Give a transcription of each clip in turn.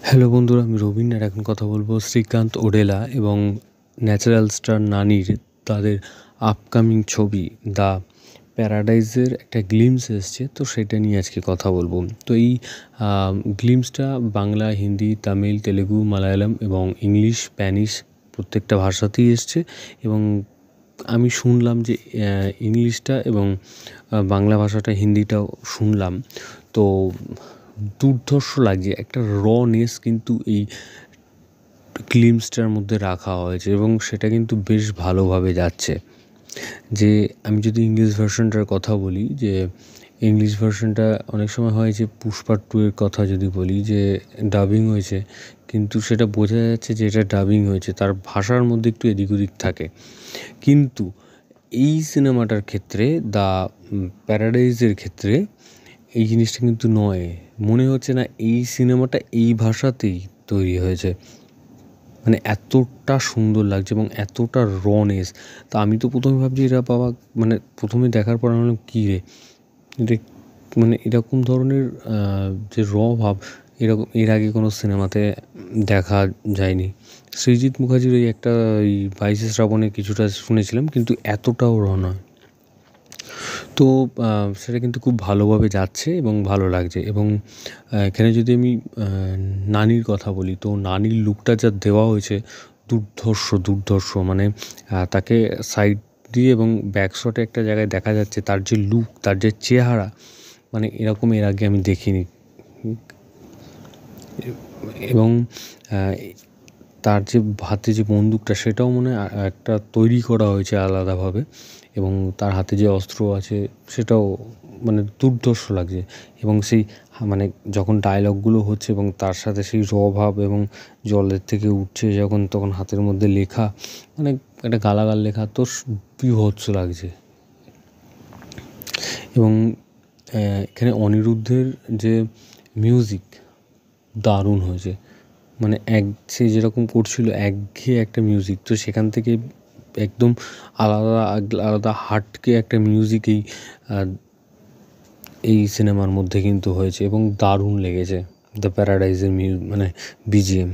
Hello বন্ধুরা, আমি রবিন আর এখন কথা বলবো শ্রীকান্ত ওডেলা এবং ন্যাচারাল স্টার নানির তাদের আপকামিং ছবি দ্য প্যারাডাইজের একটা গ্লিমস এসছে, তো সেটা নিয়ে আজকে কথা বলবো। তো এই গ্লিমসটা বাংলা, হিন্দি, তামিল, তেলেগু, মালায়ালাম এবং ইংলিশ, স্প্যানিশ প্রত্যেকটা ভাষাতেই এসছে। এবং আমি শুনলাম যে ইংলিশটা এবং বাংলা ভাষাটা, হিন্দিটাও শুনলাম। তো দুর্ধর্ষ লাগছে, একটা রনেস কিন্তু এই গ্লিমসটার মধ্যে রাখা হয়েছে এবং সেটা কিন্তু বেশ ভালোভাবে যাচ্ছে। যে আমি যদি ইংলিশ ভার্সনটার কথা বলি, যে ইংলিশ ভার্সনটা অনেক সময় হয় যে পুষ্পা 2 এর কথা যদি বলি যে ডাবিং হয়েছে, কিন্তু সেটা বোঝা যাচ্ছে যে এটা ডাবিং হয়েছে, তার ভাষার মধ্যে একটু এদিক ওদিক থাকে। কিন্তু এই সিনেমাটার ক্ষেত্রে, দ্য প্যারাডাইজের ক্ষেত্রে এই জিনিসটা কিন্তু নয়। মনে হচ্ছে না এই সিনেমাটা এই ভাষাতেই তৈরি হয়েছে, মানে এতটা সুন্দর লাগছে এবং এতটা রনেস। তা আমি তো প্রথমে ভাবছি এরা বাবা, মানে প্রথমে দেখার পর আমি বললাম কী রে, এটা মানে এরকম ধরনের যে ভাব এরকম এর আগে কোনো সিনেমাতে দেখা যায়নি। সৃজিত মুখার্জির ওই একটা ওই 22 শ্রাবণে কিছুটা শুনেছিলাম, কিন্তু এতটাও নয়। তো সেটা কিন্তু খুব ভালোভাবে যাচ্ছে এবং ভালো লাগছে। এবং এখানে যদি আমি নানির কথা বলি, তো নানির লুকটা যা দেওয়া হয়েছে দুর্ধর্ষ। মানে তাকে সাইড দিয়ে এবং ব্যাক শটে একটা জায়গায় দেখা যাচ্ছে তার যে লুক, তার যে চেহারা, মানে এরকম এর আগে আমি দেখিনি। এবং তার যে হাতে যে বন্দুকটা, সেটাও মনে হয় একটা তৈরি করা হয়েছে আলাদাভাবে। এবং তার হাতে যে অস্ত্র আছে সেটাও মানে দুর্ধর্ষ লাগছে। এবং সেই মানে যখন ডায়লগগুলো হচ্ছে এবং তার সাথে সেই ভাব এবং জলের থেকে উঠছে যখন, তখন হাতের মধ্যে লেখা, মানে একটা গালাগাল লেখা, তো বীভৎস লাগছে। এবং এখানে অনিরুদ্ধের যে মিউজিক দারুণ হয়েছে। মানে সে যেরকম করছিল একঘেয়ে একটা মিউজিক, তো সেখান থেকে একদম আলাদা হাটকে একটা মিউজিক এই সিনেমার মধ্যে কিন্তু হয়েছে এবং দারুণ লেগেছে দ্য প্যারাডাইজের মানে বিজিএম।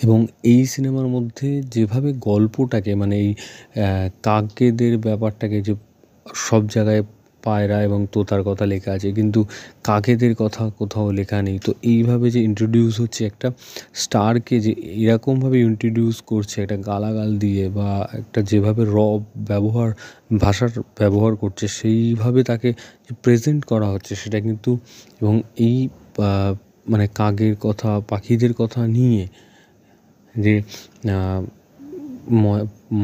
এবং এই সিনেমার মধ্যে যেভাবে গল্পটাকে, মানে এই কাকেদের ব্যাপারটাকে, যে সব জায়গায় পায়রা এবং তোতার কথা লেখা আছে কিন্তু কাকেদের কথা কোথাও লেখা নেই, তো এইভাবে যে ইন্ট্রোডিউস হচ্ছে একটা স্টারকে, যে এরকমভাবে ইন্ট্রোডিউস করছে একটা গালাগাল দিয়ে, বা একটা যেভাবে ভাষার ব্যবহার করছে, সেইভাবে তাকে যে প্রেজেন্ট করা হচ্ছে সেটা কিন্তু। এবং এই মানে কাকের কথা, পাখিদের কথা নিয়ে, যে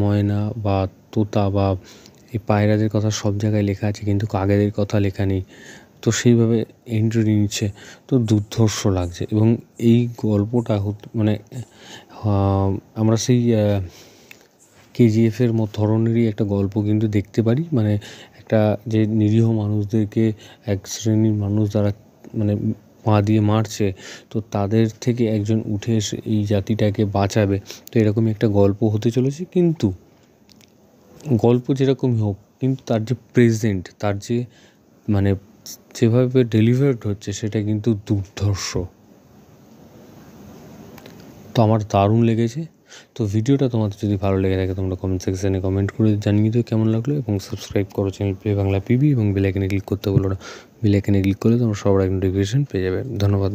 ময়না বা তোতা বা এই পায়রাদের কথা সব জায়গায় লেখা আছে কিন্তু কাকেদের কথা লেখা নেই, তো সেইভাবে এন্ট্রি নিচ্ছে, তো দুর্ধর্ষ লাগছে। এবং এই গল্পটা মানে আমরা সেই কেজিএফের ধরনেরই একটা গল্প কিন্তু দেখতে পারি। মানে একটা যে নিরীহ মানুষদেরকে এক শ্রেণীর মানুষ যারা মানে পা দিয়ে মারছে, তো তাদের থেকে একজন উঠে এসে এই জাতিটাকে বাঁচাবে, তো এরকমই একটা গল্প হতে চলেছে। কিন্তু গল্প যেরকমই হোক, কিন্তু তার যে প্রেজেন্ট, তার যে মানে যেভাবে ডেলিভার্ড হচ্ছে সেটা কিন্তু দুর্ধর্ষ। তো আমার দারুণ লেগেছে। তো ভিডিওটা তোমাদের যদি ভালো লেগে থাকে, তোমরা কমেন্ট সেকশানে কমেন্ট করে জানিয়ে দিও কেমন লাগলো, এবং সাবস্ক্রাইব করো চ্যানেল প্লে বাংলা পিবি, এবং বেল আইকনে ক্লিক করতে বলো না। বেল আইকনে ক্লিক করলে তোমরা সবার আগে নোটিফিকেশন পেয়ে যাবে। ধন্যবাদ।